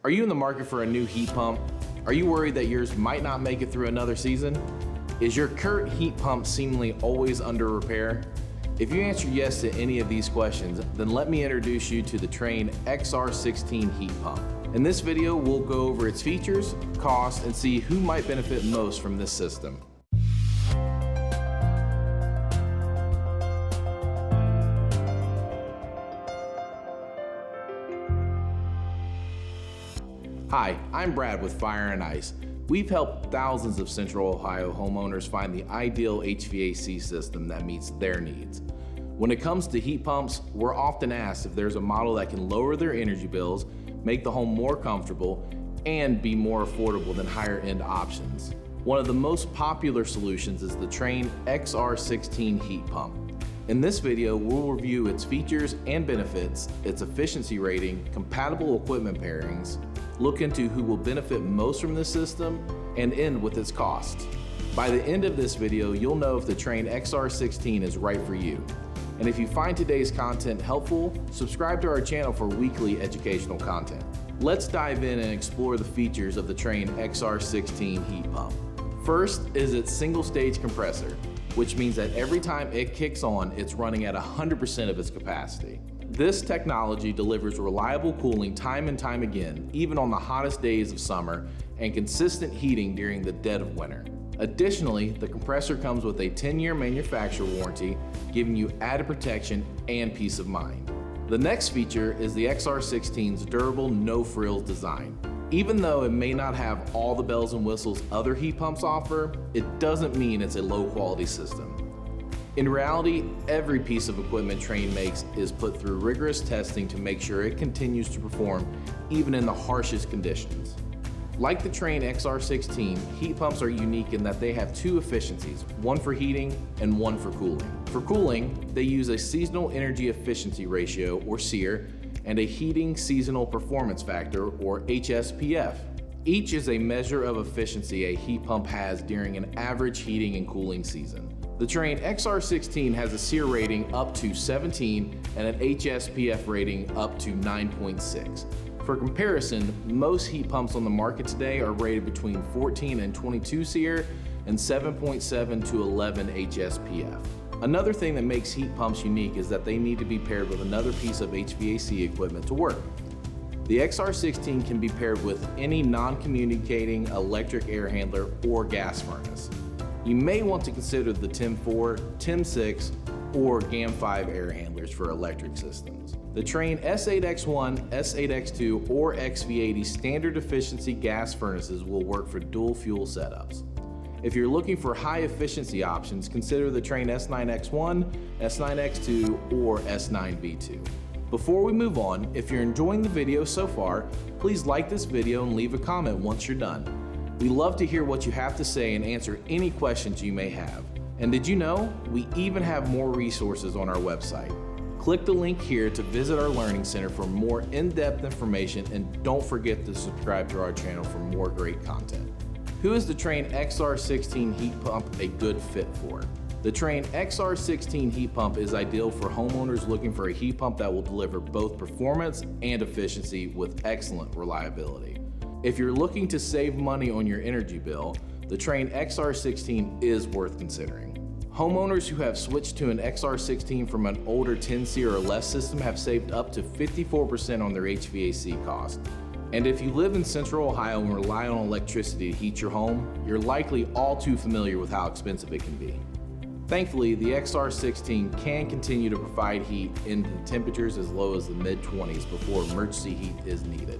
Are you in the market for a new heat pump? Are you worried that yours might not make it through another season? Is your current heat pump seemingly always under repair? If you answer yes to any of these questions, then let me introduce you to the Trane XR16 Heat Pump. In this video, we'll go over its features, cost, and see who might benefit most from this system. Hi, I'm Brad with Fire and Ice. We've helped thousands of Central Ohio homeowners find the ideal HVAC system that meets their needs. When it comes to heat pumps, we're often asked if there's a model that can lower their energy bills, make the home more comfortable, and be more affordable than higher-end options. One of the most popular solutions is the Trane XR16 Heat Pump. In this video, we'll review its features and benefits, its efficiency rating, compatible equipment pairings, look into who will benefit most from this system, and end with its cost. By the end of this video, you'll know if the Trane XR16 is right for you. And if you find today's content helpful, subscribe to our channel for weekly educational content. Let's dive in and explore the features of the Trane XR16 Heat Pump. First is its single-stage compressor, which means that every time it kicks on, it's running at 100% of its capacity. This technology delivers reliable cooling time and time again, even on the hottest days of summer, and consistent heating during the dead of winter. Additionally, the compressor comes with a 10-year manufacturer warranty, giving you added protection and peace of mind. The next feature is the XR16's durable, no-frills design. Even though it may not have all the bells and whistles other heat pumps offer, it doesn't mean it's a low-quality system. In reality, every piece of equipment Trane makes is put through rigorous testing to make sure it continues to perform even in the harshest conditions. Like the Trane XR16, heat pumps are unique in that they have two efficiencies, one for heating and one for cooling. For cooling, they use a seasonal energy efficiency ratio, or SEER, and a heating seasonal performance factor, or HSPF. Each is a measure of efficiency a heat pump has during an average heating and cooling season. The Trane XR16 has a SEER rating up to 17 and an HSPF rating up to 9.6. For comparison, most heat pumps on the market today are rated between 14 and 22 SEER and 7.7 to 11 HSPF. Another thing that makes heat pumps unique is that they need to be paired with another piece of HVAC equipment to work. The XR16 can be paired with any non-communicating electric air handler or gas furnace. You may want to consider the TIM4, TIM6, or GAM5 air handlers for electric systems. The Trane S8X1, S8X2, or XV80 standard efficiency gas furnaces will work for dual fuel setups. If you're looking for high efficiency options, consider the Trane S9X1, S9X2, or S9V2. Before we move on, if you're enjoying the video so far, please like this video and leave a comment once you're done. We love to hear what you have to say and answer any questions you may have. And did you know, we even have more resources on our website. Click the link here to visit our Learning Center for more in-depth information, and don't forget to subscribe to our channel for more great content. Who is the Trane XR16 Heat Pump a good fit for? The Trane XR16 Heat Pump is ideal for homeowners looking for a heat pump that will deliver both performance and efficiency with excellent reliability. If you're looking to save money on your energy bill, the Trane XR16 is worth considering. Homeowners who have switched to an XR16 from an older 10 SEER or less system have saved up to 54% on their HVAC cost. And if you live in Central Ohio and rely on electricity to heat your home, you're likely all too familiar with how expensive it can be. Thankfully, the XR16 can continue to provide heat in temperatures as low as the mid-20s before emergency heat is needed.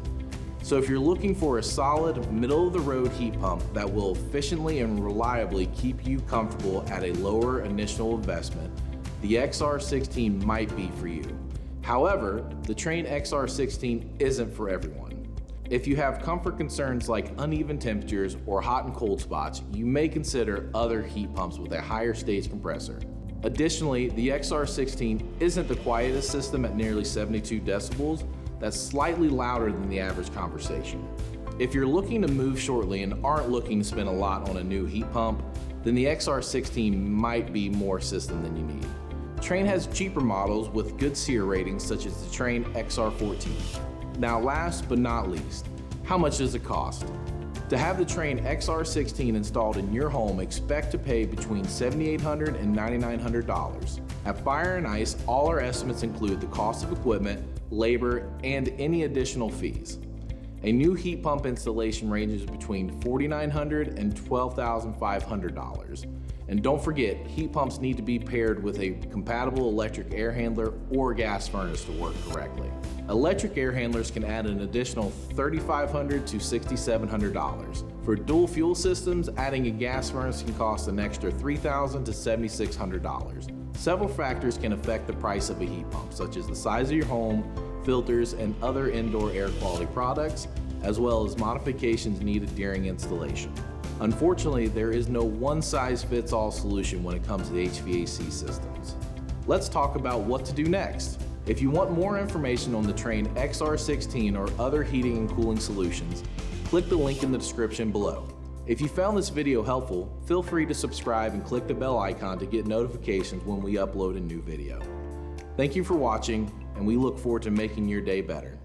So if you're looking for a solid, middle-of-the-road heat pump that will efficiently and reliably keep you comfortable at a lower initial investment, the XR16 might be for you. However, the Trane XR16 isn't for everyone. If you have comfort concerns like uneven temperatures or hot and cold spots, you may consider other heat pumps with a higher stage compressor. Additionally, the XR16 isn't the quietest system at nearly 72 decibels. That's slightly louder than the average conversation. If you're looking to move shortly and aren't looking to spend a lot on a new heat pump, then the XR16 might be more system than you need. Trane has cheaper models with good SEER ratings such as the Trane XR14. Now last but not least, How much does it cost? To have the Trane XR16 installed in your home, expect to pay between $7,800 and $9,900. At Fire and Ice, all our estimates include the cost of equipment, labor, and any additional fees. A new heat pump installation ranges between $4,900 and $12,500. And don't forget, heat pumps need to be paired with a compatible electric air handler or gas furnace to work correctly. Electric air handlers can add an additional $3,500 to $6,700. For dual fuel systems, adding a gas furnace can cost an extra $3,000 to $7,600. Several factors can affect the price of a heat pump, such as the size of your home, filters, and other indoor air quality products, as well as modifications needed during installation. Unfortunately, there is no one-size-fits-all solution when it comes to HVAC systems. Let's talk about what to do next. If you want more information on the Trane XR16 or other heating and cooling solutions, click the link in the description below. If you found this video helpful, feel free to subscribe and click the bell icon to get notifications when we upload a new video. Thank you for watching, and we look forward to making your day better.